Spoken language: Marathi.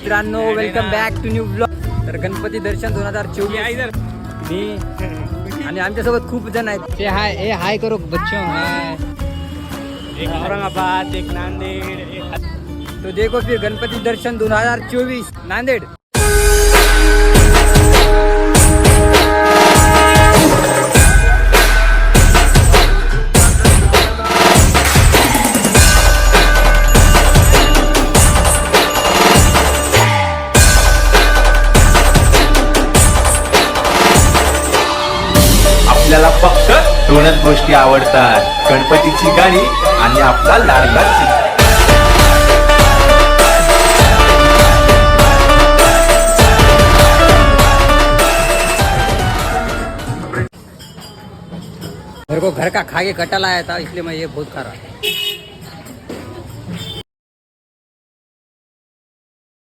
मित्रांनो welcome back to new blog. तर गणपती दर्शन 2024 मी आणि आमच्यासोबत खूप जण आहेत. ते हाय हाय करो बच्चों. हाय. एक औरंगाबाद, एक नांदेड, एक तो देखो फिर गणपती दर्शन 2024 नांदेड. आपल्याला फक्त दोनच गोष्टी आवडतात, गणपतीची गाणी आणि आपला लाडका चिमण्या. मेरे को घर का खा के कटा लाया था इसलिए मैं ये बहुत खा रहा.